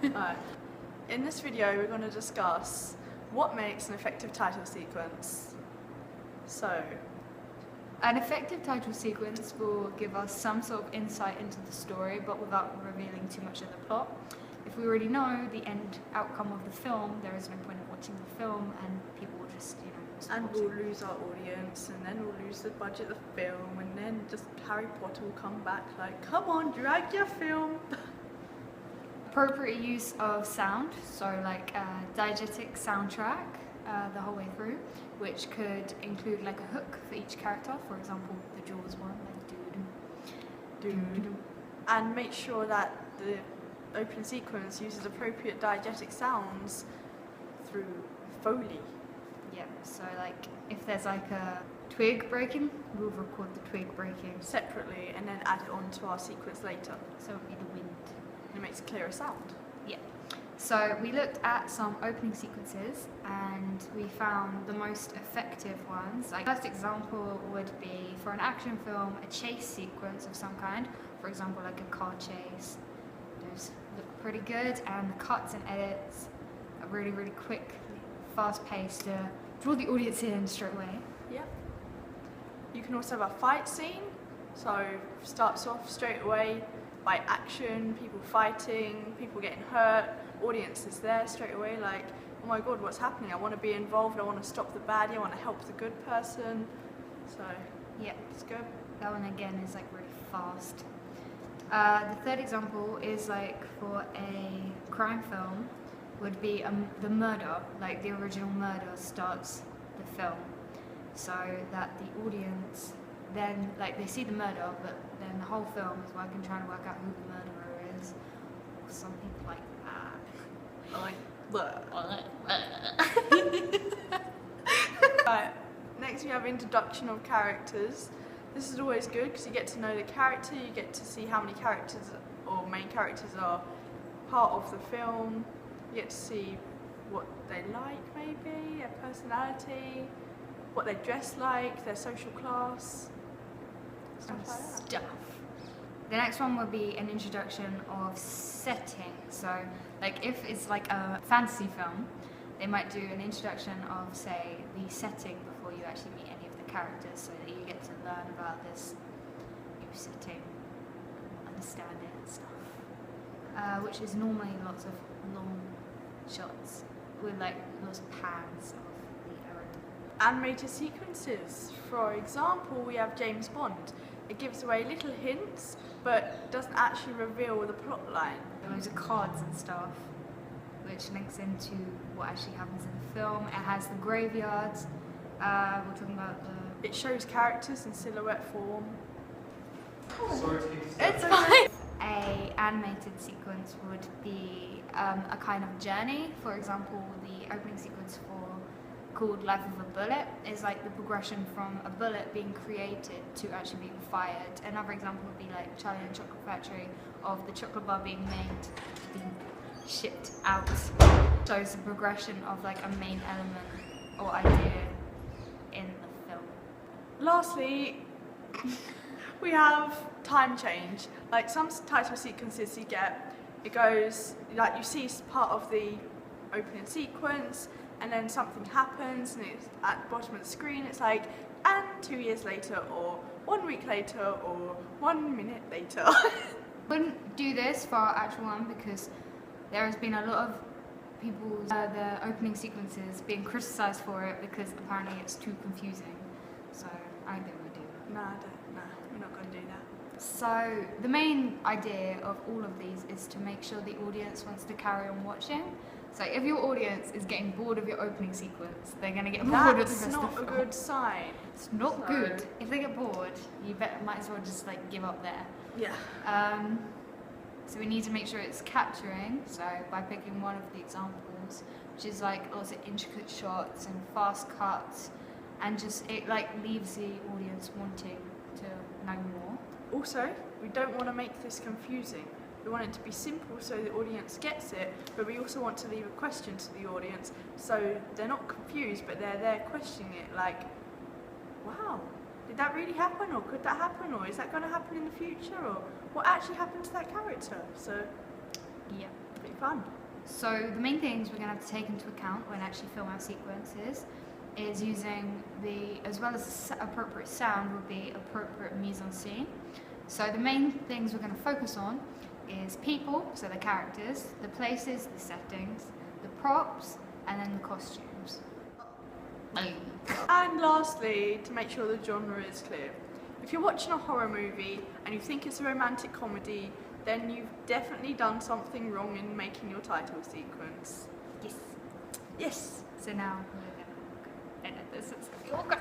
Alright. In this video we're going to discuss what makes an effective title sequence. So, An effective title sequence will give us some sort of insight into the story, but without revealing too much of the plot. If we already know the end outcome of the film, there is no point in watching the film, and people will just, stop and watching. we'll lose our audience, and then we'll lose the budget of the film, and then just Harry Potter will come back like, come on, drag your film. Appropriate use of sound, so like a diegetic soundtrack the whole way through, which could include like a hook for each character. For example, the Jaws one, like doo-doo. And make sure that the opening sequence uses appropriate diegetic sounds through Foley. Yeah, so like if there's like a twig breaking, we'll record the twig breaking. Separately and then add it on to our sequence later. So it'll be the wind. And it makes a clearer sound. Yeah. So we looked at some opening sequences and we found the most effective ones. Like first example would be for an action film, a chase sequence of some kind. For example, like a car chase. Those look pretty good, and the cuts and edits are really, really quick, fast paced to draw the audience in straight away. Yeah. You can also have a fight scene. So starts off straight away by action, people fighting, people getting hurt, audience is there straight away like, oh my god, what's happening? I want to be involved, I want to stop the baddie, I want to help the good person. So, Yeah. it's good. That one again is like really fast. The third example is like for a crime film would be the murder, like the original murder starts the film, so that the audience then like they see the murder, but then the whole film is working trying to work out who the murderer is, or something like that. Right. Next we have introduction of characters. This is always good because you get to know the character, you get to see how many characters or main characters are part of the film, you get to see what they like maybe, their personality, what they dress like, their social class, stuff like that. Stuff. The next one would be an introduction of setting. So, like if it's like a fantasy film, they might do an introduction of, say, the setting before you actually meet any of the characters, so that you get to learn about this new setting, understand it and stuff. Which is normally lots of long shots with like lots of pans of the arrow. Animated sequences. For example, we have James Bond. It gives away little hints, but doesn't actually reveal the plot line. Loads of cards and stuff, which links into what actually happens in the film. It has the graveyards. We're talking about the... It shows characters in silhouette form. Sorry to keep you It's fine. A animated sequence would be a kind of journey. For example, the opening sequence called Life of a Bullet is like the progression from a bullet being created to actually being fired. Another example would be like Charlie and the Chocolate Factory, of the chocolate bar being made to be shipped out. Shows the progression of like a main element or idea in the film. Lastly, we have time change. Like some title sequences you get, it goes, like you see part of the opening sequence, and then something happens and it's at the bottom of the screen, it's like, and 2 years later, or 1 week later, or 1 minute later. Wouldn't do this for our actual one because there has been a lot of people's the opening sequences being criticised for it because apparently it's too confusing. So I don't think we do. Nah, we're not going to do that. So the main idea of all of these is to make sure the audience wants to carry on watching. So if your audience is getting bored of your opening sequence, they're going to get bored of the That's rest not of the a film. good sign. It's not So- good. If they get bored, you might as well just like give up there. Yeah. So we need to make sure it's capturing, so by picking one of the examples, which is like lots of intricate shots and fast cuts, and just it like leaves the audience wanting to know more. Also, we don't want to make this confusing. We want it to be simple so the audience gets it, but we also want to leave a question to the audience so they're not confused, but they're there questioning it like, wow, did that really happen, or could that happen, or is that going to happen in the future, or what actually happened to that character? So, Yeah. pretty Fun. So the main things we're going to have to take into account when actually filming our sequences is using as well as appropriate sound, would be appropriate mise-en-scene. So the main things we're going to focus on is people, so the characters, the places, the settings, the props, and then the costumes. And lastly, to make sure the genre is clear, if you're watching a horror movie and you think it's a romantic comedy, then you've definitely done something wrong in making your title sequence. Yes. Yes. So now we're going to edit this. It's going to be awkward.